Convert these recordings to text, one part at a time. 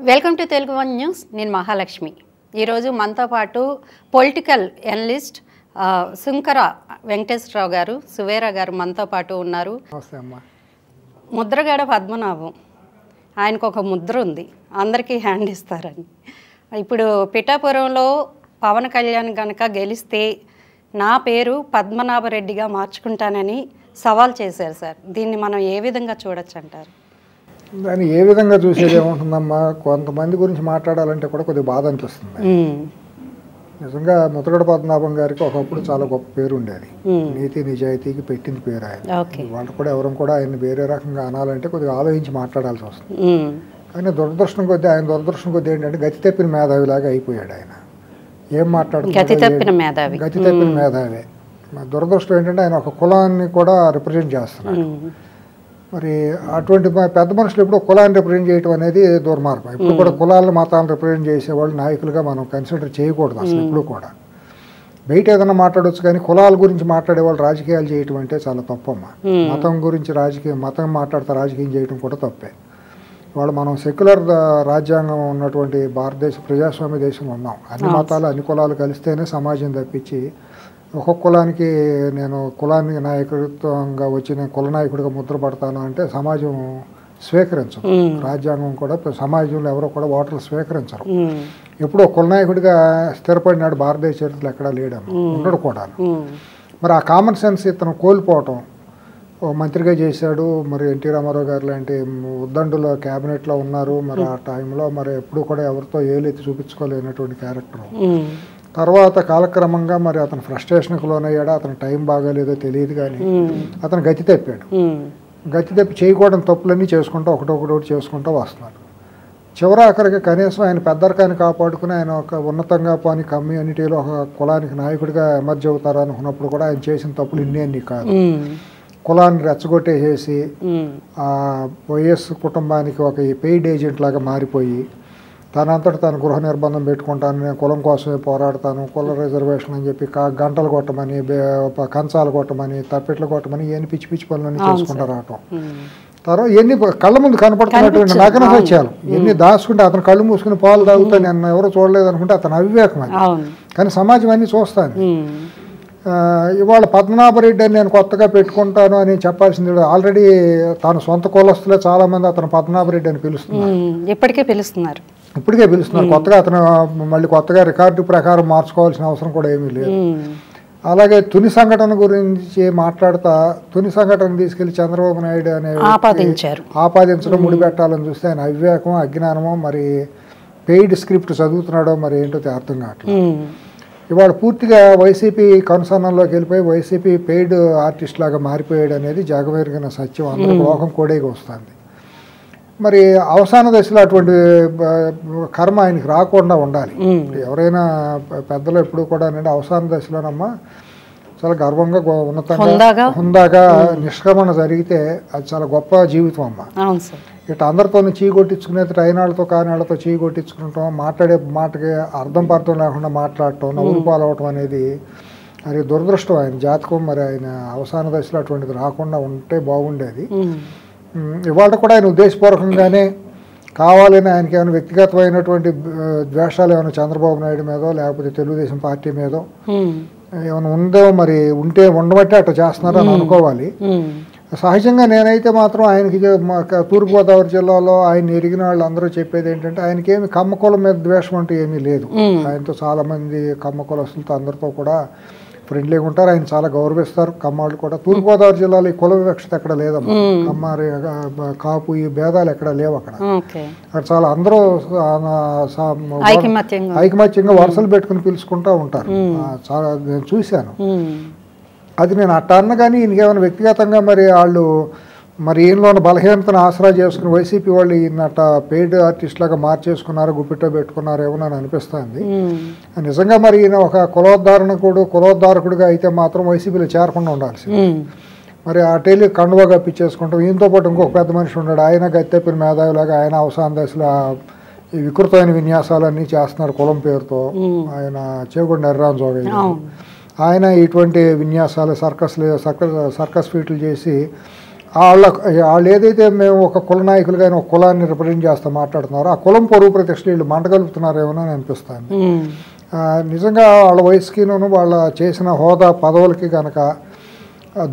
Welcome to Telugu one news. నేను మహాలక్ష్మి. ఈరోజు మనతో పాటు పొలిటికల్ ఎనలిస్ట్ సుంకర వెంకటేశ్వరరావు గారు, సువేరా గారు మనతో పాటు ఉన్నారు. ముద్రగడ పద్మనాభం, ఆయనకు ఒక ముద్ర ఉంది, అందరికీ హ్యాండ్ ఇస్తారని. ఇప్పుడు పిఠాపురంలో పవన్ కళ్యాణ్ కనుక గెలిస్తే నా పేరు పద్మనాభరెడ్డిగా మార్చుకుంటానని సవాల్ చేశారు సార్. దీన్ని మనం ఏ విధంగా చూడొచ్చు అంటారు? దాన్ని ఏ విధంగా చూసేది ఏముంటుందమ్మా, కొంతమంది గురించి మాట్లాడాలంటే కూడా కొద్దిగా బాధ అనిపిస్తుంది. నిజంగా ముద్రగడ పద్మనాభం గారికి ఒకప్పుడు చాలా గొప్ప పేరు ఉండేది, నీతి నిజాయితీకి పెట్టింది పేరు ఆయన. వాళ్ళు కూడా ఎవరు కూడా ఆయన వేరే రకంగా అనాలంటే కొద్దిగా ఆలోచించి మాట్లాడాల్సి వస్తుంది. కానీ దురదృష్టం కొద్దీ ఏంటంటే గతి తప్పిన మేధావిలాగా అయిపోయాడు ఆయన. ఏం మాట్లాడుతున్నాడు, గతి తప్పిన మేధావి. దురదృష్టం ఏంటంటే ఆయన ఒక కులాన్ని కూడా రిప్రజెంట్ చేస్తున్నాడు. మరి అటువంటి పెద్ద మనుషులు ఎప్పుడు కులాన్ని రిప్రజెంట్ చేయడం అనేది దుర్మార్గం. ఇప్పుడు కూడా కులాలను మతాలను రిప్రజెంట్ చేసేవాళ్ళు నాయకులుగా మనం కన్సిడర్ చేయకూడదు అసలు ఎప్పుడు కూడా. బయట ఏదైనా మాట్లాడవచ్చు, కానీ కులాల గురించి మాట్లాడేవాళ్ళు రాజకీయాలు చేయటం అంటే చాలా తప్పమ్మా. మతం గురించి మతం మాట్లాడితే రాజకీయం చేయడం కూడా తప్పే. వాళ్ళు మనం సెక్యులర్ రాజ్యాంగం ఉన్నటువంటి భారతదేశ ప్రజాస్వామ్య దేశంలో ఉన్నాం. అన్ని మతాలు అన్ని కులాలు కలిస్తేనే సమాజం తప్పించి ఒక్కొక్క కులానికి నేను కులానికి నాయకత్వంగా వచ్చి నేను కుల నాయకుడిగా ముద్ర పడతాను అంటే సమాజం స్వీకరించరు. రాజ్యాంగం కూడా సమాజంలో ఎవరో కూడా ఓటర్లు స్వీకరించరు. ఎప్పుడో కుల నాయకుడిగా స్థిరపడినాడు భారతదేశ చరిత్రలో ఎక్కడా లేడను, ఉండడు కూడా. మరి ఆ కామన్ సెన్స్ ఇతను కోల్పోవటం. మంత్రిగా చేశాడు, మరి ఎన్టీ రామారావు గారు లాంటి ఉద్దండుల క్యాబినెట్లో ఉన్నారు. మరి ఆ టైంలో మరి ఎప్పుడు కూడా ఎవరితో ఏలెత్తి చూపించుకోలేనటువంటి క్యారెక్టర్. తర్వాత కాలక్రమంగా మరి అతను ఫ్రస్ట్రేషన్కి లోనయ్యాడా, అతను టైం బాగాలేదో తెలియదు, కానీ అతను గతి తప్పాడు. గతి తప్పి చేయకూడని తప్పులన్నీ చేసుకుంటూ ఒకటొకటి చేసుకుంటూ వస్తున్నాడు. చివరాఖరికి కనీసం ఆయన పెద్దరికాన్ని కాపాడుకుని ఆయన ఒక ఉన్నతంగా పోని కమ్యూనిటీలో ఒక కులానికి నాయకుడిగా ఎమర్జ్ అవుతారు అనుకున్నప్పుడు కూడా ఆయన చేసిన తప్పులు ఇన్ని కాదు. కులాన్ని రెచ్చగొట్టేసేసి వైఎస్ కుటుంబానికి ఒక పెయిడ్ ఏజెంట్ లాగా మారిపోయి తనంతట తను గృహ నిర్బంధం పెట్టుకుంటాను, నేను కులం కోసమే పోరాడతాను, కుల రిజర్వేషన్ అని చెప్పి గంటలు కొట్టమని, కంచాలు కొట్టమని, తప్పెట్లు కొట్టమని ఎన్ని పిచ్చి పిచ్చి పనులన్నీ చేసుకుంటూ రావటం. తర్వాత ఎన్ని కళ్ళ ముందు కనపడుతున్నటువంటి నగ్న సత్యాలు ఎన్ని దాచుకుంటే అతను కళ్ళు మూసుకుని పాలు తాగుతా నేను ఎవరు చూడలేదు అనుకుంటే అతను అవివేకం అది. కానీ సమాజం అన్నీ చూస్తాను. ఇవాళ పద్మనాభరెడ్డి అని నేను కొత్తగా పెట్టుకుంటాను అని చెప్పాల్సింది. ఆల్రెడీ తన సొంత కులస్తులే చాలా మంది అతను పద్మనాభరెడ్డి అని పిలుస్తున్నారు, ఇప్పటికే పిలుస్తున్నారు. కొత్తగా అతను మళ్ళీ కొత్తగా రికార్డు ప్రకారం మార్చుకోవాల్సిన అవసరం కూడా ఏమీ లేదు. అలాగే తుని సంఘటన గురించి మాట్లాడుతా తుని సంఘటన తీసుకెళ్లి చంద్రబాబు నాయుడు అనే ఆపాదించడం, ముడిపెట్టాలని చూస్తే ఆయన అవివేకం, అజ్ఞానమో, మరి పెయిడ్ స్క్రిప్ట్ చదువుతున్నాడో మరి ఏంటో అర్థం కావట్లేదు. ఇవాళ పూర్తిగా వైసీపీ కనుసన్నల్లోకి వెళ్ళిపోయి వైసీపీ పెయిడ్ ఆర్టిస్ట్ లాగా మారిపోయాడు అనేది జగమెరిగిన సత్యం, అందరూ లోకం కోడేగా వస్తుంది. మరి అవసాన దశలో అటువంటి కర్మ ఆయనకి రాకుండా ఉండాలి. ఎవరైనా పెద్దలు ఎప్పుడు కూడా అవసాన దశలోనమ్మా చాలా గర్వంగా ఉన్నతంగా హుందాగా నిష్క్రమణ జరిగితే అది చాలా గొప్ప జీవితం అమ్మా. ఇట్లా అందరితో చీ కొట్టించుకునేది అయినాళ్ళతో కానిళ్ళతో చీ కొట్టించుకుంటాం, మాట్లాడే మాటకి అర్థం పర్థం లేకుండా మాట్లాడటం, నవ్వులు పాలవటం అనేది అది దురదృష్టం ఆయన జాతకం. మరి ఆయన అవసాన దశలో అటువంటిది రాకుండా ఉంటే బాగుండేది. ఇవాళ కూడా ఆయన ఉద్దేశపూర్వకంగానే కావాలని ఆయనకి ఏమైనా వ్యక్తిగతమైనటువంటి ద్వేషాలు ఏమైనా చంద్రబాబు నాయుడు మీదో లేకపోతే తెలుగుదేశం పార్టీ మీదో ఏమైనా ఉందో, మరి ఉంటే ఉండబట్టే అట్లా చేస్తున్నారు అని అనుకోవాలి. సహజంగా నేనైతే మాత్రం ఆయనకి తూర్పుగోదావరి జిల్లాలో ఆయన ఎరిగిన వాళ్ళు అందరూ చెప్పేది ఏంటంటే ఆయనకి ఏమి కమ్మకులం మీద ద్వేషం అంటూ ఏమీ లేదు. ఆయనతో చాలా మంది కమ్మకులస్తులతో అందరితో కూడా ఫ్రెండ్లీగా ఉంటారు, ఆయన చాలా గౌరవిస్తారు. కమ్మాళ్ళు కూడా తూర్పుగోదావరి జిల్లాలో ఈ కుల వివక్షత ఎక్కడ లేదమ్మా. కమ్మారి కాపు ఈ భేదాలు ఎక్కడ లేవు. అక్కడ చాలా అందరూ ఐకమత్యంగా వరుసలు పెట్టుకుని పిలుచుకుంటూ ఉంటారు. చాలా నేను చూశాను. అది నేను అట్ట అన్న కానీ ఈయనకేమైనా వ్యక్తిగతంగా మరి వాళ్ళు మరి ఈయనలోని బలహీనతను ఆసరా చేసుకుని వైసీపీ వాళ్ళు ఈయన అట్ట పెయిడ్ ఆర్టిస్ట్ లాగా మార్చేసుకున్నారు, గుప్పిట్లో పెట్టుకున్నారు ఏమో అని అనిపిస్తుంది. నిజంగా మరి ఈయన ఒక కులోద్ధారకుడిగా అయితే మాత్రం వైసీపీలో చేరకుండా ఉండాల్సింది. మరి అటెళ్ళి కండువా కప్పించేసుకుంటాం. ఈయనతో పాటు ఇంకొక పెద్ద మనిషి ఉన్నాడు, ఆయన గత్తెప్పిన మేధావిలాగా ఆయన అవసాన దశలో ఈ వికృతమైన విన్యాసాలన్నీ చేస్తున్నారు కులం పేరుతో. ఆయన చేగొండ ఎర్రాన్ జోగయ్య ఆయన ఇటువంటి విన్యాసాలు సర్కస్ ఫీట్లు చేసి వాళ్ళు ఏదైతే మేము ఒక కుల నాయకులు కానీ ఒక కులాన్ని రిప్రజెంట్ చేస్తూ మాట్లాడుతున్నారో ఆ కులం పరువు ప్రతిష్టలు వీళ్ళు మంటగలుపుతున్నారేమో అని అనిపిస్తుంది. నిజంగా వాళ్ళ వయసుకిను వాళ్ళ చేసిన హోదా పదవులకి కనుక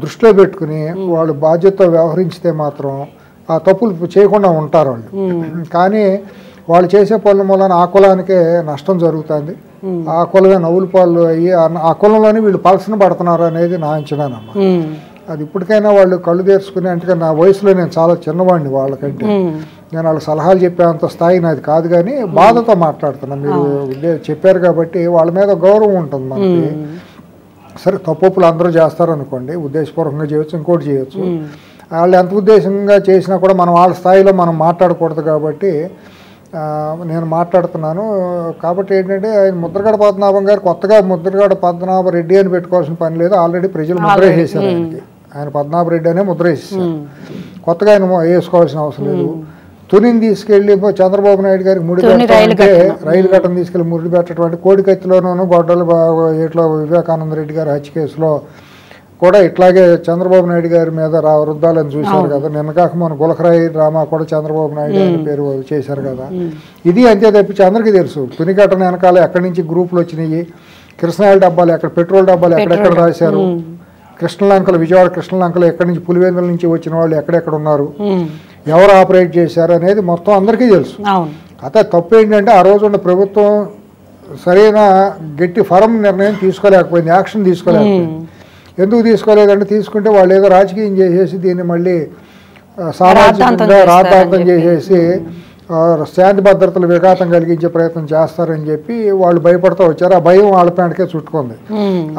దృష్టిలో పెట్టుకుని వాళ్ళు బాధ్యతతో వ్యవహరించితే మాత్రం ఆ తప్పులు చేయకుండా ఉంటారు వాళ్ళు. కానీ వాళ్ళు చేసే పనుల మూలన ఆ కులానికే నష్టం జరుగుతుంది, ఆ కులమే నవ్వుల పాలు అయ్యి ఆ కులంలోనే వీళ్ళు పలసన పడుతున్నారు అనేది నా అంచనానమ్మా. అది ఇప్పటికైనా వాళ్ళు కళ్ళు తెరుచుకుని, అంటే నా వయసులో నేను చాలా చిన్నవాడిని వాళ్ళకంటే, నేను వాళ్ళకి సలహాలు చెప్పేంత స్థాయి నాది కాదు, కానీ బాధతో మాట్లాడుతున్నా. మీరు చెప్పారు కాబట్టి వాళ్ళ మీద గౌరవం ఉంటుంది మనకి. సరే తప్పులు అందరూ చేస్తారు అనుకోండి, ఉద్దేశపూర్వకంగా చేయొచ్చు, ఇంకోటి చేయొచ్చు. వాళ్ళు ఎంత ఉద్దేశంగా చేసినా కూడా మనం వాళ్ళ స్థాయిలో మనం మాట్లాడకూడదు కాబట్టి నేను మాట్లాడుతున్నాను. కాబట్టి ఏంటంటే ఆయన ముద్రగడ పద్మనాభం గారు కొత్తగా ముద్రగడ పద్మనాభ రెడ్డి అని పెట్టుకోవాల్సిన పని లేదు, ఆల్రెడీ ప్రజలు ముద్ర వేసేసారు ఆయనకి. ఆయన పద్మనాభరెడ్డి అనే ముద్ర వేసేసారు, కొత్తగా ఆయన వేసుకోవాల్సిన అవసరం లేదు. తునిని తీసుకెళ్లి చంద్రబాబు నాయుడు గారికి ముడి పెట్టాలంటే రైలు ఘటన తీసుకెళ్లి ముడి పెట్టడం, కోడికత్తిలోనూ గొడ్డలు ఇట్లా వివేకానంద రెడ్డి గారి హత్య కేసులో కూడా ఇట్లాగే చంద్రబాబు నాయుడు గారి మీద వృద్ధాలని చూశారు కదా. నిన్న కాక మన గులకరాయి డ్రామా కూడా చంద్రబాబు నాయుడు గారి పేరు చేశారు కదా. ఇది అంతే తప్పించి అందరికీ తెలుసు తుని ఘటన వెనకాల ఎక్కడి నుంచి గ్రూపులు వచ్చినాయి, కృష్ణాయిల్ డబ్బాలు ఎక్కడ, పెట్రోల్ డబ్బాలు ఎక్కడెక్కడ రాశారు, కృష్ణలంకలు విజయవాడ కృష్ణలంకలు ఎక్కడి నుంచి పులివెందుల నుంచి వచ్చిన వాళ్ళు ఎక్కడెక్కడ ఉన్నారు, ఎవరు ఆపరేట్ చేశారు అనేది మొత్తం అందరికీ తెలుసు. అయితే తప్పు ఏంటంటే ఆ రోజు ఉన్న ప్రభుత్వం సరైన గట్టి ఫరం నిర్ణయం తీసుకోలేకపోయింది, యాక్షన్ తీసుకోలేకపోయింది. ఎందుకు తీసుకోలేదంటే తీసుకుంటే వాళ్ళు ఏదో రాజకీయం చేసేసి దీన్ని మళ్ళీ సామాజికంగా రాద్ధాంతం చేసేసి శాంతి భద్రతలు విఘాతం కలిగించే ప్రయత్నం చేస్తారని చెప్పి వాళ్ళు భయపడుతూ వచ్చారు. ఆ భయం వాళ్ళ పేటకే చుట్టుకుంది.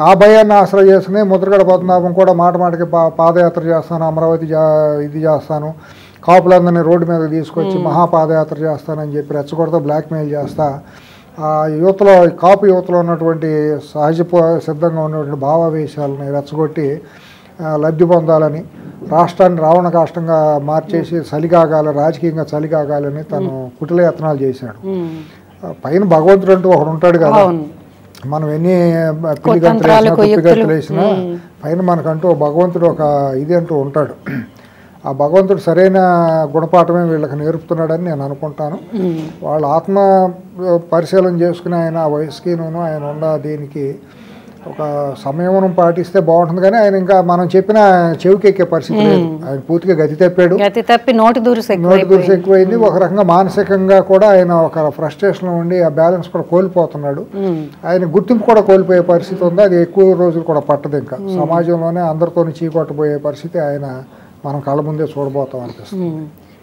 ఆ భయాన్ని ఆశ్రయ చేసుకుని ముద్రగడ పద్మనాభం కూడా మాట మాటకి పాదయాత్ర చేస్తాను, అమరావతి ఇది చేస్తాను, కాపులందరినీ రోడ్డు మీద తీసుకొచ్చి మహాపాదయాత్ర చేస్తానని చెప్పి రెచ్చగొడతా బ్లాక్మెయిల్ చేస్తా ఆ యువతలో, కాపు యువతలో ఉన్నటువంటి సహజ సిద్ధంగా ఉన్నటువంటి భావావేశాలని రెచ్చగొట్టి లబ్ధి పొందాలని, రాష్ట్రాన్ని రావణ కాష్టంగా మార్చేసి చలిగాగాలి, రాజకీయంగా చలిగాగాలని తను కుటిల యత్నాలు చేశాడు. పైన భగవంతుడు అంటూ ఒకడు ఉంటాడు కదా, మనం ఎన్ని పిల్లిగంతులు వేసినా పైన మనకంటూ భగవంతుడు ఒక ఇది అంటూ ఉంటాడు. ఆ భగవంతుడు సరైన గుణపాఠమే వీళ్ళకి నేర్పుతున్నాడని నేను అనుకుంటాను. వాళ్ళ ఆత్మ పరిశీలన చేసుకుని ఆయన ఆ వయసుకిను ఆయన ఉన్న దీనికి ఒక సంయమనం పాటిస్తే బాగుంటుంది. కానీ ఆయన ఇంకా మనం చెప్పిన చెవికెక్కే పరిస్థితి లేదు, ఆయన పూర్తిగా గతి తప్పాడు, నోటి దూరుసు ఎక్కువైంది. ఒక రకంగా మానసికంగా కూడా ఆయన ఒక ఫ్రస్ట్రేషన్ ఉండి ఆ బ్యాలెన్స్ కూడా కోల్పోతున్నాడు. ఆయన గుర్తింపు కూడా కోల్పోయే పరిస్థితి ఉంది. అది ఎక్కువ రోజులు కూడా పట్టదు. ఇంకా సమాజంలోనే అందరితో చీకొట్టబోయే పరిస్థితి ఆయన మనం కళ్ళ ముందే చూడబోతాం అనిపిస్తుంది.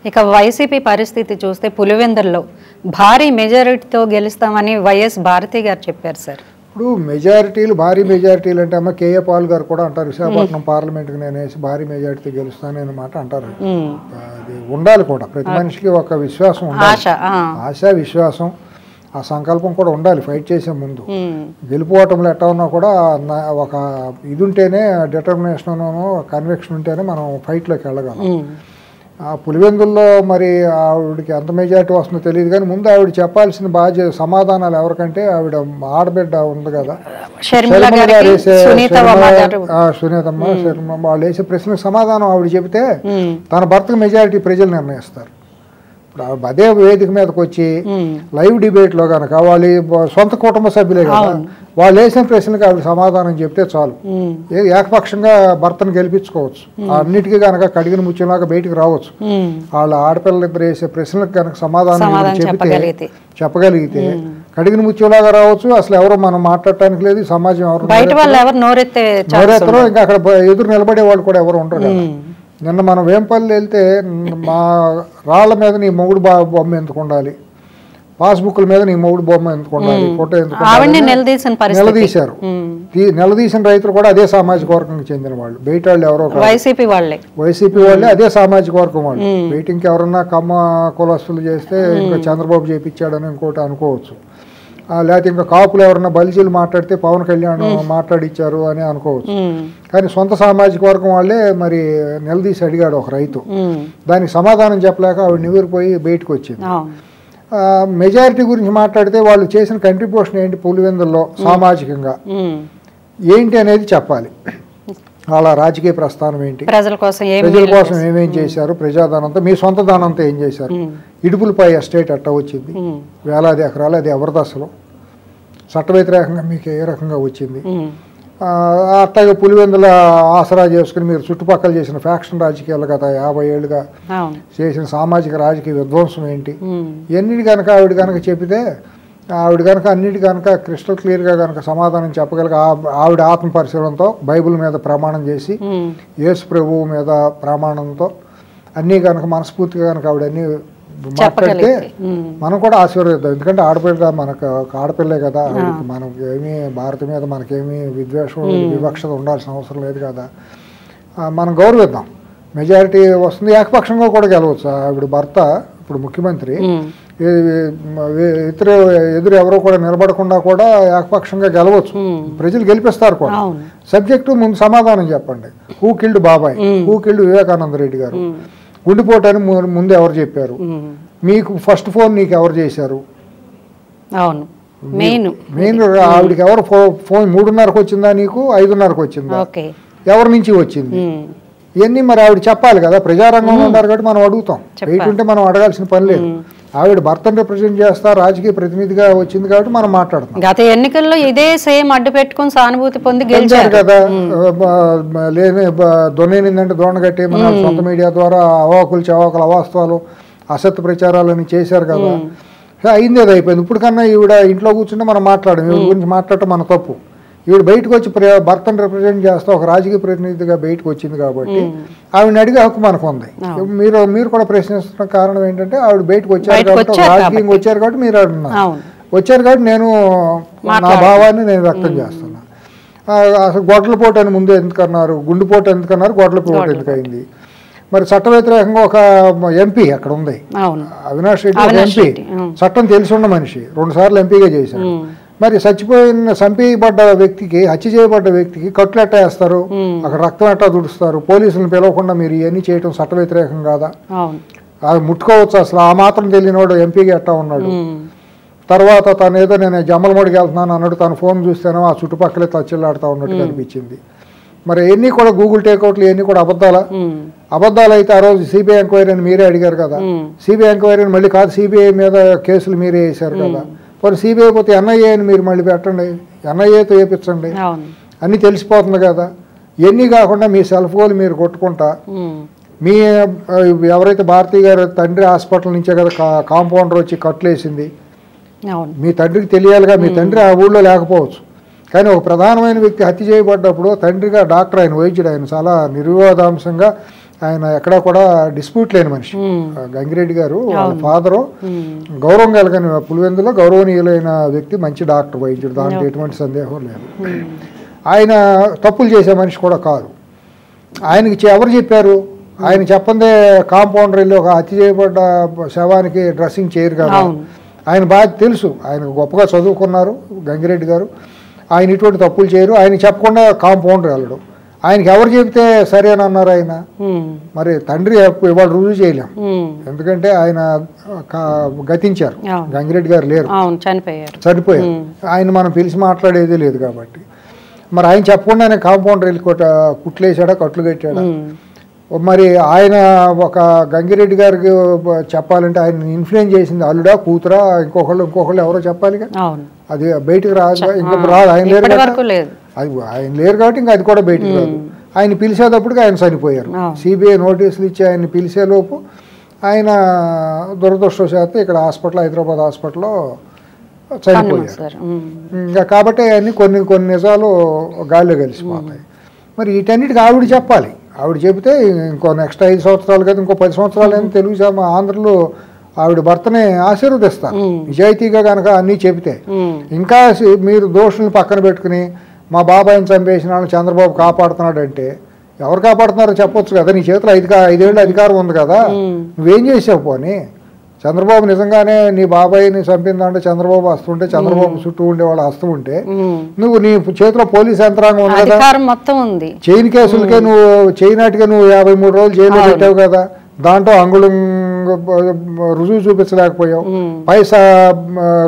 ఇక వైసీపీ పరిస్థితి చూస్తే పులివెందుల్లో భారీ మెజారిటీతో గెలుస్తామని వైఎస్ భారతి గారు చెప్పారు సార్. ఇప్పుడు మెజారిటీలు, భారీ మెజారిటీలు అంటే అమ్మ కేఏ పాల్ గారు కూడా అంటారు, విశాఖపట్నం పార్లమెంట్కి నేను వేసి భారీ మెజారిటీతో గెలుస్తానని మాట అంటారు. అది ఉండాలి కూడా, ప్రతి మనిషికి ఒక విశ్వాసం ఉండాలి, ఆశ విశ్వాసం, ఆ సంకల్పం కూడా ఉండాలి ఫైట్ చేసే ముందు. గెలుపుకోవటంలో ఎట్టా ఉన్నా కూడా ఒక ఇది ఉంటేనే, డిటర్మినేషన్ కన్విక్షన్ ఉంటేనే మనం ఫైట్లోకి వెళ్ళగలం. ఆ పులివెందుల్లో మరి ఆవిడకి ఎంత మెజారిటీ వస్తుందో తెలియదు, కానీ ముందు ఆవిడ చెప్పాల్సిన బాధ్యత సమాధానాలు ఎవరికంటే ఆవిడ ఆడబిడ్డ ఉంది కదా సునీతమ్మ, వాళ్ళు వేసే ప్రశ్నకు సమాధానం ఆవిడ చెబితే తన భర్తకు మెజారిటీ ప్రజలు నిర్ణయిస్తారు. ఇప్పుడు అదే వేదిక మీదకి వచ్చి లైవ్ డిబేట్లో కనుక వాళ్ళు సొంత కుటుంబ సభ్యులే కదా, వాళ్ళు వేసిన ప్రశ్నలకు ఆవిడ సమాధానం చెప్తే చాలు, ఏకపక్షంగా భర్తను గెలిపించుకోవచ్చు. అన్నిటికీ కనుక కడిగిన ముత్యంలాగా బయటికి రావచ్చు. వాళ్ళ ఆడపిల్లలిద్దరు వేసే ప్రశ్నలకు కనుక సమాధానం చెప్పగలిగితే కడిగిన ముత్యంలాగా రావచ్చు. అసలు ఎవరు మనం మాట్లాడటానికి లేదు, సమాజం ఎవరు నోరెత్తరో, ఇంకా అక్కడ ఎదురు నిలబడే వాళ్ళు కూడా ఎవరు ఉండరు కదా. నిన్న మనం వేంపల్లి వెళ్తే మా రాళ్ల మీద నీ మొగుడు బొమ్మ ఎందుకు ఉండాలి, పాస్బుక్ల మీద నీ మొగుడు బొమ్మ ఎందుకు ఉండాలి, ఫోటో ఎందుకు నిలదీశారు. నిలదీసిన రైతులు కూడా అదే సామాజిక వర్గంకి చెందిన వాళ్ళు, బయట వాళ్ళు ఎవరో వైసీపీ వాళ్ళే, అదే సామాజిక వర్గం వాళ్ళు. బయట ఇంకెవరన్నా కమ్మ కులస్తులు చేస్తే ఇంకా చంద్రబాబు చేపించాడని ఇంకోటి అనుకోవచ్చు, లేకపోతే ఇంకా కాపులు ఎవరన్నా బలిజీలు మాట్లాడితే పవన్ కళ్యాణ్ మాట్లాడిచ్చారు అని అనుకోవచ్చు. కానీ సొంత సామాజిక వర్గం వాళ్ళే మరి నిలదీసి అడిగాడు ఒక రైతు, దానికి సమాధానం చెప్పలేక ఆవిడ నివ్వెరిపోయి బయటకు వచ్చింది. మెజారిటీ గురించి మాట్లాడితే వాళ్ళు చేసిన కంట్రిబ్యూషన్ ఏంటి పులివెందుల్లో సామాజికంగా ఏంటి అనేది చెప్పాలి. వాళ్ళ రాజకీయ ప్రస్థానం ఏంటి, ప్రజల కోసం ఏమేం చేశారు, ప్రజాధనంతో మీ సొంత దానంతో ఏం చేశారు, ఇడుపులపై ఎస్టేట్ ఎట్టా వచ్చింది, వేలాది ఎకరాలు, అది ఎవరి దశలో, చట్ట వ్యతిరేకంగా మీకు ఏ రకంగా వచ్చింది, అట్లాగే పులివెందుల ఆసరా చేసుకుని మీరు చుట్టుపక్కల చేసిన ఫ్యాక్షన్ రాజకీయాలు గత 50 ఏళ్ళుగా చేసిన సామాజిక రాజకీయ విధ్వంసం ఏంటి, ఇవన్నీ కనుక ఆవిడ కనుక చెబితే ఆవిడ కనుక అన్నిటి కనుక క్రిస్టల్ క్లియర్గా కనుక సమాధానం చెప్పగలిగి ఆవిడ ఆత్మ పరిశీలనతో బైబిల్ మీద ప్రమాణం చేసి యేసు ప్రభువు మీద ప్రమాణంతో అన్నీ కనుక మనస్ఫూర్తిగా కనుక ఆవిడ అన్నీ మాట్లాడితే మనం కూడా ఆశీర్వదిద్దాం. ఎందుకంటే ఆడపిల్ల మనకు ఆడపిల్లే కదా, ఆవిడకి మనకి ఏమీ భారత మీద మనకేమీ విద్వేషం వివక్షత ఉండాల్సిన అవసరం లేదు కదా, మనం గౌరవిద్దాం. మెజారిటీ వస్తుంది, ఏకపక్షంగా కూడా గెలవచ్చు. ఆవిడ భర్త ఇప్పుడు ముఖ్యమంత్రి, ఎదురు ఎవరో కూడా నిలబడకుండా కూడా ఏకపక్షంగా గెలవచ్చు, ప్రజలు గెలిపిస్తారు కూడా. సబ్జెక్టు ముందు సమాధానం చెప్పండి. హూ కిల్డ్ బాబాయ్, హూ కిల్డ్ వివేకానంద రెడ్డి గారు, గుండెపోటని ముందు ఎవరు చెప్పారు, మీకు ఫస్ట్ ఫోన్ నీకు ఎవరు చేశారు, మెయిన్ ఆవిడకి ఎవరు ఫోన్ 3:30కు వచ్చిందా, నీకు 5:30కు వచ్చిందా, ఎవరి నుంచి వచ్చింది, ఇవన్నీ మరి ఆవిడ చెప్పాలి కదా. ప్రజారంగంలో ఉన్నారు కాబట్టి మనం అడుగుతాం, బయట ఉంటే మనం అడగాల్సిన పని లేదు. ఆవిడ భర్తను రిప్రజెంట్ చేస్తా రాజకీయ ప్రతినిధిగా వచ్చింది కాబట్టి మనం మాట్లాడుతాం. గత ఎన్నికల్లో ఇదే సేమ్ అడ్డు పెట్టుకుని సానుభూతి పొంది గెలిచారు కదా. లేని దొన్నేనిందంటే దోణగట్టి మన సొంత మీడియా ద్వారా అవాకులు చవాకులు అవాస్తవాలు అసత్య ప్రచారాలని చేశారు కదా. అయింది, అది అయిపోయింది. ఇప్పుడు కన్నా ఈవిడ ఇంట్లో కూర్చుంటే మనం మాట్లాడడం, ఈవిడ గురించి మాట్లాడటం మన తప్పు. ఈవిడ బయటకు వచ్చి భర్తను రిప్రజెంట్ చేస్తా ఒక రాజకీయ ప్రతినిధిగా బయటకు వచ్చింది కాబట్టి ఆవిడని అడిగే హక్కు మనకు ఉంది. మీరు కూడా ప్రశ్నిస్తున్న కారణం ఏంటంటే ఆవిడ బయటకు వచ్చారు కాబట్టి, రాజకీయంగా వచ్చారు కాబట్టి మీరు అడుగుతున్నారు. వచ్చారు కాబట్టి నేను నా భావాన్ని నేను వ్యక్తం చేస్తున్నా. అసలు గొడ్లపోటు అని ముందు ఎందుకన్నారు, గుండెపోటు ఎందుకన్నారు, గొడ్లపోటు ఎందుకు అయింది. మరి చట్ట వ్యతిరేకంగా ఒక ఎంపీ అక్కడ ఉంది, అవినాష్ రెడ్డి ఎంపీ, చట్టం తెలిసి ఉన్న మనిషి, 2 సార్లు ఎంపీగా చేశారు. మరి చంపేయబడ్డ వ్యక్తికి, హత్య చేయబడ్డ వ్యక్తికి కట్లు ఎట్టా వేస్తారు, అక్కడ రక్తం ఎట్టా దుడుస్తారు, పోలీసులను పిలవకుండా మీరు ఇవన్నీ చేయటం చట్ట వ్యతిరేకం కాదా, అది ముట్టుకోవచ్చు. అసలు ఆ మాత్రం తెలియనివాడు ఎంపీగా ఎట్టా ఉన్నాడు. తర్వాత తను ఏదో నేను జమ్మలమడికి వెళ్తున్నాను అన్నాడు, తను ఫోన్ చూస్తేనో ఆ చుట్టుపక్కలే తచ్చిల్లాడుతూ ఉన్నట్టు కనిపించింది. మరి ఎన్ని కూడా గూగుల్ టేక్అవుట్లు ఇవన్నీ కూడా అబద్ధాలు అయితే ఆ రోజు సిబిఐ ఎంక్వైరీ అని మీరే అడిగారు కదా. సిబిఐ ఎంక్వైరీని మళ్ళీ కాదు, సిబిఐ మీద కేసులు మీరే వేశారు కదా. మరి సిబిఐ పోతే ఎన్ఐఏ అని మీరు మళ్ళీ పెట్టండి, ఎన్ఐఏతో వేయించండి, అన్నీ తెలిసిపోతుంది కదా. ఇవన్నీ కాకుండా మీ సెల్ఫ్ గోల్ మీరు కొట్టుకుంటా, మీ ఎవరైతే భారతీయ గారు తండ్రి హాస్పిటల్ నుంచే కదా కాంపౌండర్ వచ్చి కట్లేసింది, మీ తండ్రికి తెలియాలిగా. మీ తండ్రి ఆ ఊళ్ళో లేకపోవచ్చు, కానీ ఒక ప్రధానమైన వ్యక్తి హత్య చేయబడ్డప్పుడు తండ్రిగా డాక్టర్, ఆయన వైద్యుడు, ఆయన చాలా నిర్వివాదాంశంగా ఆయన ఎక్కడా కూడా డిస్ప్యూట్ లేని మనిషి. గంగిరెడ్డి గారు వాళ్ళ ఫాదరు గౌరవం కలిగిన పులివెందులో గౌరవనీయులైన వ్యక్తి, మంచి డాక్టర్, వైద్యుడు, దాంట్లో ఎటువంటి సందేహం లేదు. ఆయన తప్పులు చేసే మనిషి కూడా కాదు. ఆయనకి ఎవరు చెప్పారు, ఆయన చెప్పందే కాంపౌండర్ వెళ్ళి ఒక హత్య చేయబడ్డ శవానికి డ్రెస్సింగ్ చేయరు కదా. ఆయన బాగా తెలుసు, ఆయన గొప్పగా చదువుకున్నారు గంగిరెడ్డి గారు, ఆయన ఇటువంటి తప్పులు చేయరు. ఆయన చెప్పకుండా కాంపౌండర్ వెళ్ళడు. ఆయనకి ఎవరు చెబితే సరేనన్నారు ఆయన. మరి తండ్రి ఇవాళ రుజువు చేయలేం, ఎందుకంటే ఆయన గతించారు, గంగిరెడ్డి గారు లేరు, చనిపోయారు. ఆయన మనం పిలిచి మాట్లాడేది లేదు కాబట్టి మరి ఆయన చెప్పకుండానే కాంపౌండర్ వెళ్ళి కుట్లేసాడా, కట్లు కట్టాడా. మరి ఆయన ఒక గంగిరెడ్డి గారికి చెప్పాలంటే ఆయన ఇన్ఫ్లుయెన్స్ చేసింది అల్లుడా, కూతురా, ఇంకొకళ్ళు ఎవరో చెప్పాలిగా. అది బయటకు రాదు, ఇంకొక రాదు. ఆయన లేరు కాబట్టి ఇంకా అది కూడా బయటకు రాదు. ఆయన పిలిచేటప్పటికి ఆయన చనిపోయారు. సిబిఐ నోటీసులు ఇచ్చి ఆయన పిలిచేలోపు ఆయన దురదృష్టవశాత్తు ఇక్కడ హాస్పిటల్, హైదరాబాద్ హాస్పిటల్లో చనిపోయారు. ఇంకా కాబట్టి అవన్నీ కొన్ని నిజాలు గాల్లో కలిసిపోతాయి. మరి వీటన్నిటికి ఆవిడ చెప్పాలి. ఆవిడ చెబితే ఇంకో నెక్స్ట్ 5 సంవత్సరాలు కదా, ఇంకో 10 సంవత్సరాలు అయినా తెలుగు ఆంధ్రలో ఆవిడ భర్తని ఆశీర్వదిస్తారు నిజాయితీగా కనుక అన్నీ చెబితే. ఇంకా మీరు దోషులను పక్కన పెట్టుకుని మా బాబాయిని చంపేసిన వాళ్ళని చంద్రబాబు కాపాడుతున్నాడు అంటే ఎవరు కాపాడుతున్నారో చెప్పొచ్చు కదా. నీ చేతిలో 5 ఏళ్ళు అధికారం ఉంది కదా, నువ్వేం చేసావు? పోనీ చంద్రబాబు నిజంగానే నీ బాబాయిని చంపిందంటే చంద్రబాబు వస్తుంటే, చంద్రబాబు చుట్టూ ఉండేవాళ్ళు వస్తూ ఉంటే, నువ్వు నీ చేతిలో పోలీస్ యంత్రాంగం ఉంది కదా, మొత్తం ఉంది. చైన్ కేసులకే నువ్వు చైనాటిగా నువ్వు 53 రోజులు జైల్లో పెట్టావు కదా, దాంట్లో అంగుళం రుజువు చూపించలేకపోయావు, పైసా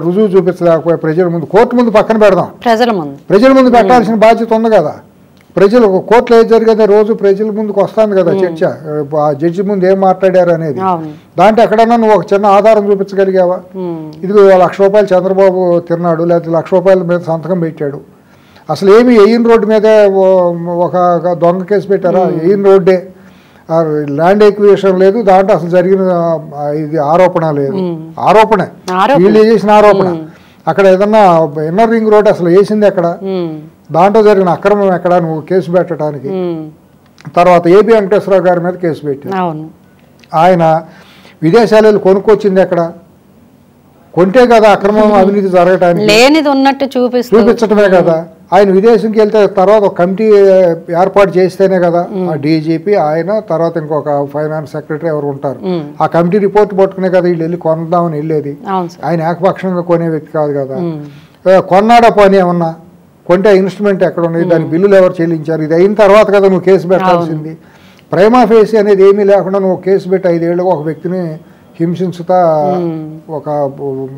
రుజువు చూపించలేకపోయావు. ప్రజల ముందు, కోర్టు ముందు పక్కన పెడదాం, ప్రజల ముందు పెట్టాల్సిన బాధ్యత ఉంది కదా. ప్రజలు కోర్టులో ఏది జరిగేది రోజు ప్రజల ముందుకు వస్తుంది కదా చర్చ, ఆ జడ్జి ముందు ఏం మాట్లాడారు అనేది. దాంట్లో ఎక్కడన్నా నువ్వు ఒక చిన్న ఆధారం చూపించగలిగావా? ఇది ₹1,00,000 చంద్రబాబు తిన్నాడు, లేకపోతే ₹1,00,000 మీద సంతకం పెట్టాడు, అసలు ఏమి ఎయిన్ రోడ్డు మీదే ఒక దొంగ కేసు పెట్టారా? ఎయిన్ రోడ్డే, ల్యాండ్ ఎక్విజిషన్ లేదు, దాంట్లో అసలు జరిగిన ఇది ఆరోపణ లేదు, ఆరోపణ వీళ్ళు చేసిన ఆరోపణ. అక్కడ ఏదన్నా ఇన్నర్ రింగ్ రోడ్ అసలు వేసింది ఎక్కడ? దాంట్లో జరిగిన అక్రమం ఎక్కడ నువ్వు కేసు పెట్టడానికి? తర్వాత ఏపీ వెంకటేశ్వరరావు గారి మీద కేసు పెట్టారు. ఆయన విదేశాలలో కొనుక్కొచ్చింది ఎక్కడ? కొంటే కదా అక్రమం అవినీతి జరగటానికి, లేనిది ఉన్నట్టు చూపించటమే కదా. ఆయన విదేశంకి వెళ్తే తర్వాత ఒక కమిటీ ఏర్పాటు చేస్తేనే కదా ఆ డీజీపీ ఆయన తర్వాత ఇంకొక ఫైనాన్స్ సెక్రటరీ ఎవరు ఉంటారు, ఆ కమిటీ రిపోర్ట్ పట్టుకునే కదా వీళ్ళు వెళ్ళి కొనదామని వెళ్ళేది. ఆయన ఏకపక్షంగా కొనే వ్యక్తి కాదు కదా. కొన్నాడా పని ఏమన్నా? కొంటే ఇన్స్ట్రుమెంట్ ఎక్కడ ఉన్నాయి, దాని బిల్లులు ఎవరు చెల్లించారు, ఇది అయిన తర్వాత కదా నువ్వు కేసు పెట్టాల్సింది. ప్రైమా ఫేసి అనేది ఏమీ లేకుండా నువ్వు కేసు పెట్టి 5 ఏళ్ళుగా ఒక వ్యక్తిని హింసించుతా ఒక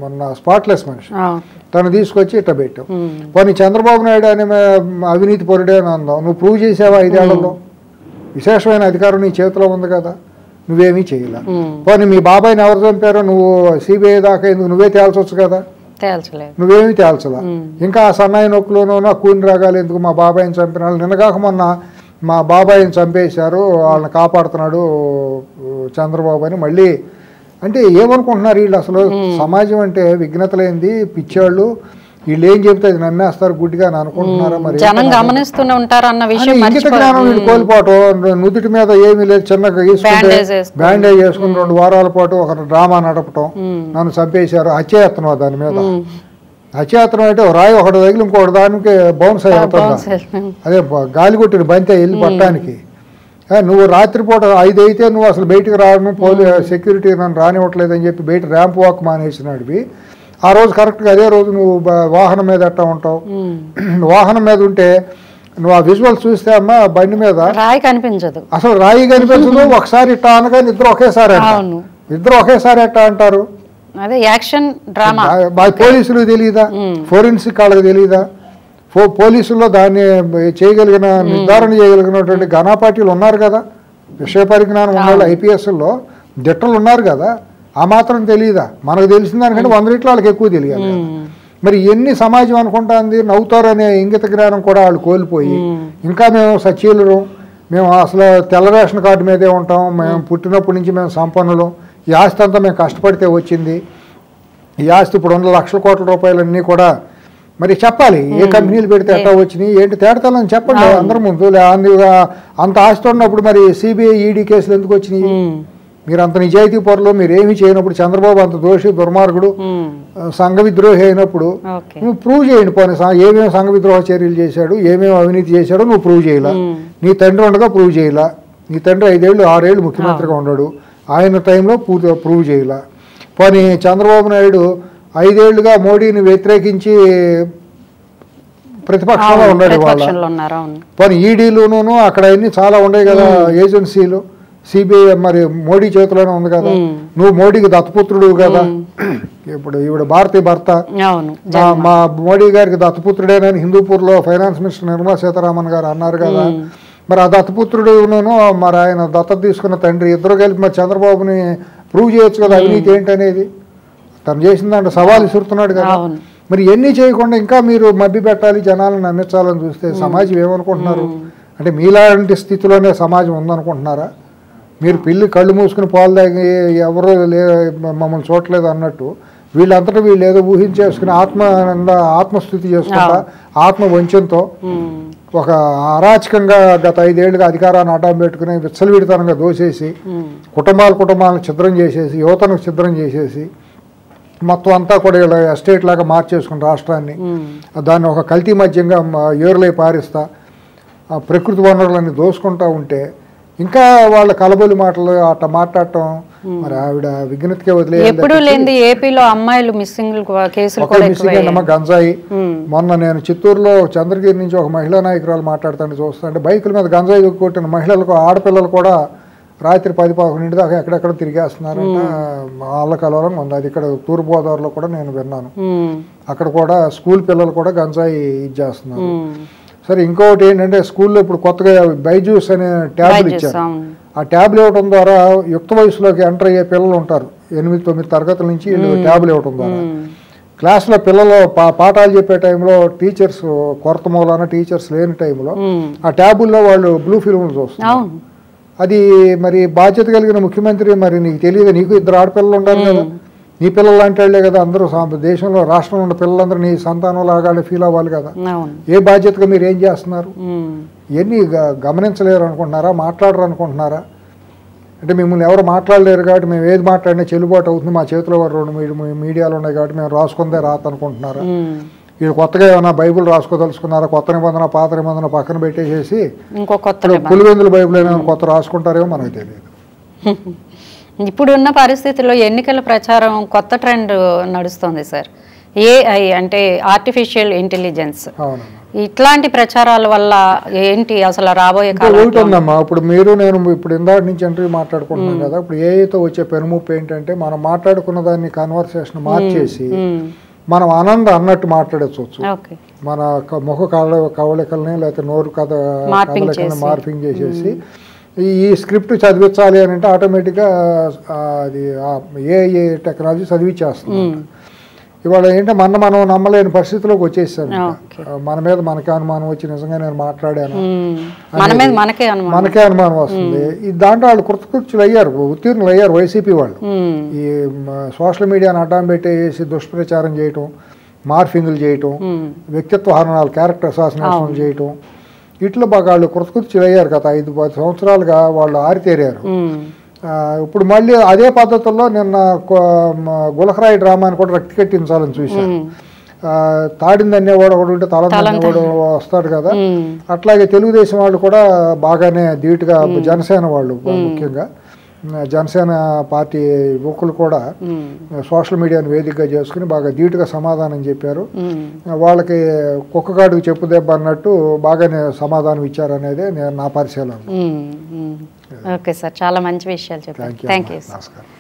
మొన్న స్పాట్లెస్ మనిషి తను తీసుకొచ్చి ఇట్ట పెట్టావు. పోనీ చంద్రబాబు నాయుడు అనే అవినీతి పరుడే అని అందాం, నువ్వు ప్రూవ్ చేసావా 5 ఏళ్లలో? విశేషమైన అధికారం నీ చేతిలో ఉంది కదా, నువ్వేమీ చేయలే. పోనీ మీ బాబాయిని ఎవరు చంపారో నువ్వు సిబిఐ దాకా ఎందుకు నువ్వే తేల్చొచ్చు కదా, నువ్వేమీ తేల్చలా. ఇంకా ఆ సన్నాయి నొక్కులోనూ కూని రాగాలి ఎందుకు? మా బాబాయిని చంపిన వాళ్ళు నిన్నగాక మొన్న మా బాబాయిని చంపేశారు, వాళ్ళని కాపాడుతున్నాడు చంద్రబాబు అని మళ్ళీ అంటే ఏమనుకుంటున్నారు వీళ్ళు? అసలు సమాజం అంటే విఘ్నత లేనిది, పిచ్చాళ్ళు, వీళ్ళు ఏం చెబితే అది నమ్మేస్తారు గుడ్డిగా అని అనుకుంటున్నారా? మరి ఇంగిత జ్ఞానం వీళ్ళు కోల్పోవటం, నుదుటి మీద ఏమీ లేదు, చిన్నగా వేసుకుంటే బ్యాండేజ్ వేసుకుని 2 వారాల పాటు ఒక డ్రామా నడపటం, నన్ను చంపేశారు, హత్యాయత్నం. దాని మీద హత్యాయత్నం అంటే రాయి ఒకటి తగిలి ఇంకోటి దానికి బౌన్స్ అవుతుందా? అదే గాలి కొట్టిన బంతే వెళ్ళి పట్టడానికి. నువ్వు రాత్రిపూట 5 అయితే నువ్వు అసలు బయటికి రావడం, సెక్యూరిటీ నన్ను రానివ్వట్లేదని చెప్పి బయట ర్యాంప్ వాక్ మానేసినాడివి. ఆ రోజు కరెక్ట్గా అదే రోజు నువ్వు వాహనం మీద ఎట్టా ఉంటావు? వాహనం మీద ఉంటే నువ్వు ఆ విజువల్ చూస్తే అమ్మా బండి మీద రాయి కనిపించదు, అసలు రాయి కనిపించదు. ఒకసారి ఇట్టా అనగానే ఇద్దరు ఒకేసారి ఎట్టా అంటారు? అదే యాక్షన్ డ్రామా. పోలీసులకు తెలియదా? ఫోరెన్సిక్ వాళ్ళకి తెలియదా? పోలీసుల్లో దాన్ని చేయగలిగిన నిర్ధారణ చేయగలిగినటువంటి ఘనాపాటీలు ఉన్నారు కదా, విషయ పరిజ్ఞానం ఉన్న ఐపీఎస్లో దిట్టలు ఉన్నారు కదా, ఆ మాత్రం తెలియదా? మనకు తెలిసిన దానికంటే 100 రెట్లు వాళ్ళకి ఎక్కువ తెలియాలి. మరి ఎన్ని సమాజం అనుకుంటుంది, నవ్వుతారనే ఇంగిత జ్ఞానం కూడా వాళ్ళు కోల్పోయి ఇంకా మేము సచీలురు, మేము అసలు తెల్ల రేషన్ కార్డు మీదే ఉంటాం, మేము పుట్టినప్పటి నుంచి మేము సంపన్నులు, ఈ ఆస్తి అంతా మేము కష్టపడితే వచ్చింది, ఈ ఆస్తి ఇప్పుడు 100 లక్షల కోట్ల రూపాయలన్నీ కూడా మరి చెప్పాలి. ఏ కంపెనీలు పెడితే ఎట్లా వచ్చినాయి ఏంటి తేడతాలని చెప్పండి అందరి ముందు. అంత ఆస్తి ఉన్నప్పుడు మరి సిబిఐ ఈడీ కేసులు ఎందుకు వచ్చినాయి? మీరు అంత నిజాయితీ పరులు, మీరు ఏమీ చేయనప్పుడు, చంద్రబాబు అంత దోషి దుర్మార్గుడు సంఘ విద్రోహి అయినప్పుడు నువ్వు ప్రూవ్ చేయండి. పోనీ ఏమేమి సంఘ విద్రోహ చర్యలు చేశాడు, ఏమేమి అవినీతి చేశాడో నువ్వు ప్రూవ్ చేయాల. నీ తండ్రి ఉండగా ప్రూవ్ చేయాల. నీ తండ్రి 5 ఏళ్ళు 6 ఏళ్ళు ముఖ్యమంత్రిగా ఉన్నాడు, ఆయన టైంలో ప్రూవ్ చేయాల. పోనీ చంద్రబాబు నాయుడు 5 ఏళ్లుగా మోడీని వ్యతిరేకించి ప్రతిపక్షంలో ఉన్నాడు. వాళ్ళ పోనీ ఈడీలును అక్కడ అన్ని చాలా ఉన్నాయి కదా ఏజెన్సీలు, సిబిఐ మరి మోడీ చేతిలోనే ఉంది కదా, నువ్వు మోడీకి దత్తపుత్రుడు కదా. ఇప్పుడు ఈవిడ భారతీయ భర్త, మా మోడీ గారికి దత్తపుత్రుడేనని హిందూపూర్లో ఫైనాన్స్ మినిస్టర్ నిర్మలా సీతారామన్ గారు అన్నారు కదా. మరి ఆ దత్తపుత్రుడును మరి ఆయన దత్తత తీసుకున్న తండ్రి ఇద్దరు కలిపి మరి చంద్రబాబుని ప్రూవ్ చేయొచ్చు కదా అవినీతి ఏంటనేది. తను చేసిన దాంట్లో సవాల్ విసురుతున్నాడు కదా. మరి ఎన్ని చేయకుండా ఇంకా మీరు మభ్య పెట్టాలి, జనాలను నమ్మించాలని చూస్తే సమాజం ఏమనుకుంటున్నారు? అంటే మీలాంటి స్థితిలోనే సమాజం ఉందనుకుంటున్నారా? మీరు పిల్లి కళ్ళు మూసుకుని పాలు తాగి ఎవరో మమ్మల్ని చూడలేదు అన్నట్టు వీళ్ళంతటా వీళ్ళు ఏదో ఊహించేసుకుని ఆత్మస్థుతి చేసుకుంటా ఆత్మ వంచంతో ఒక అరాచకంగా గత 5 ఏళ్ళుగా అధికారాన్ని అడ్డం పెట్టుకుని విచ్చలవిడితనంగా దోసేసి కుటుంబాలను ఛిద్రం చేసేసి యువతను ఛిద్రం చేసేసి మొత్తం అంతా కూడా ఇలా ఎస్టేట్ లాగా మార్చేసుకుని రాష్ట్రాన్ని దాన్ని ఒక కల్తీ మద్యంగా ఏరులై పారిస్తా ప్రకృతి వనరులన్నీ దోసుకుంటా ఉంటే ఇంకా వాళ్ళ కలబొలి మాటలు అట్లా మాట్లాడటం మరి ఆవిడ విఘ్నతకే వదిలేదు. ఏపీలో అమ్మాయిలు మిస్సింగ్ గంజాయి. మొన్న నేను చిత్తూరులో చంద్రగిరి నుంచి ఒక మహిళా నాయకురాలు మాట్లాడుతుంటే చూస్తుంటే బైకుల మీద గంజాయి కొట్టిన మహిళలకు ఆడపిల్లలు కూడా రాత్రి 10-11 దాకా ఎక్కడెక్కడ తిరిగేస్తున్నారంట. వాళ్ళ కలవరం ఉంది. అది ఇక్కడ తూర్పుగోదావరిలో కూడా నేను విన్నాను. అక్కడ కూడా స్కూల్ పిల్లలు కూడా గంజాయి ఇది చేస్తున్నారు. సరే ఇంకొకటి ఏంటంటే స్కూల్లో ఇప్పుడు కొత్తగా బైజూస్ అనే ట్యాబ్లు ఇచ్చారు. ఆ ట్యాబ్లు ఇవ్వడం ద్వారా యుక్త వయసులోకి ఎంటర్ అయ్యే పిల్లలు ఉంటారు, 8-9 తరగతుల నుంచి ట్యాబ్లు ఇవ్వడం ద్వారా క్లాస్లో పిల్లలు పాఠాలు చెప్పే టైంలో టీచర్స్ కొరత మూలాన టీచర్స్ లేని టైంలో ఆ ట్యాబుల్లో వాళ్ళు బ్లూ ఫిల్మ్లు చూస్తారు. అది మరి బాధ్యత కలిగిన ముఖ్యమంత్రి, మరి నీకు తెలియదు, నీకు 2 ఆడపిల్లలు ఉండాలి కదా, నీ పిల్లలు లాంటి వాళ్ళే కదా, అందరూ దేశంలో రాష్ట్రంలో ఉన్న పిల్లలందరూ నీ సంతానం లాగానే ఫీల్ అవ్వాలి కదా, ఏ బాధ్యతగా మీరు ఏం చేస్తున్నారు, ఇవన్నీ గమనించలేరు అనుకుంటున్నారా, మాట్లాడరు అనుకుంటున్నారా? అంటే మిమ్మల్ని ఎవరు మాట్లాడలేరు కాబట్టి మేము ఏది మాట్లాడినా చెల్లుబాటు అవుతుంది, మా చేతిలో 2 మీడియాలు ఉన్నాయి కాబట్టి మేము రాసుకుందే రాత అనుకుంటున్నారా? వీళ్ళు కొత్తగా ఏమైనా బైబుల్ రాసుకోదలుచుకున్నారా? కొత్త నిబంధన పాత నిబంధన పక్కన పెట్టేసేసి ఇంకో కొత్త పులివెందుల బైబుల్ ఏమైనా కొత్త రాసుకుంటారేమో మనకు తెలియదు. ఇప్పుడున్న పరిస్థితుల్లో ఎన్నికల ప్రచారం కొత్త ట్రెండ్ నడుస్తుంది సార్, ఏఐ అంటే ఆర్టిఫిషియల్ ఇంటెలిజెన్స్. ఇట్లాంటి ప్రచారాల వల్ల ఏంటి అసలు రాబోయే కాలం? ఒకటి ఉందమ్మా, ఇప్పుడు మీరు నేను ఇప్పుడు ఇందాక నుంచి ఇంటర్వ్యూ మాట్లాడుకుంటున్నాం కదా, ఇప్పుడు ఏఐతో వచ్చే పెనుముప్పు ఏంటంటే మనం మాట్లాడుకున్న దాన్ని కన్వర్సేషన్ మార్చేసి మనం అన్నట్టు మాట్లాడచ్చు. మన ముఖ కవళికల్ని లేకపోతే నోరు కవళికల్ని మార్పింగ్ చేసేసి ఈ స్క్రిప్ట్ చదివించాలి అని అంటే ఆటోమేటిక్గా అది ఏఐ టెక్నాలజీ చదివించేస్తుంది. ఇవాళ ఏంటంటే మనం నమ్మలేని పరిస్థితిలోకి వచ్చేసాను. మన మీద మనకే అనుమానం వచ్చి నిజంగా నేను మాట్లాడాను మనకే అనుమానం వస్తుంది. దాంట్లో వాళ్ళు కృతకృత్యులు అయ్యారు, ఉత్తీర్ణులు అయ్యారు వైసీపీ వాళ్ళు. ఈ సోషల్ మీడియాను అడ్డం పెట్టేసి దుష్ప్రచారం చేయటం, మార్ఫింగ్లు చేయటం, వ్యక్తిత్వ హరణాలు, క్యారెక్టర్ అసాసినేషన్ చేయటం, ఇట్లా బాగా వాళ్ళు కృతకృత్యులు అయ్యారు. గత 5-10 సంవత్సరాలుగా వాళ్ళు ఆరితేరారు. ఇప్పుడు మళ్ళీ అదే పద్ధతుల్లో నిన్న గులకరాయి డ్రామాని కూడా రక్తి కట్టించాలని చూశాను. తాడింది అనేవాడు ఒకడు ఉంటే తలంది అనేవాడు వస్తాడు కదా, అట్లాగే తెలుగుదేశం వాళ్ళు కూడా బాగానే ధీటుగా, జనసేన వాళ్ళు ముఖ్యంగా జనసేన పార్టీ యువకులు కూడా సోషల్ మీడియాను వేదికగా చేసుకుని బాగా ధీటుగా సమాధానం చెప్పారు. వాళ్ళకి కుక్కగాడుకు చెప్పు దెబ్బ అన్నట్టు బాగానే సమాధానం ఇచ్చారనేదే నా పరిశీలన. ఓకే సార్, చాలా మంచి విషయాలు చెప్పారు. Thank you. నమస్కారం.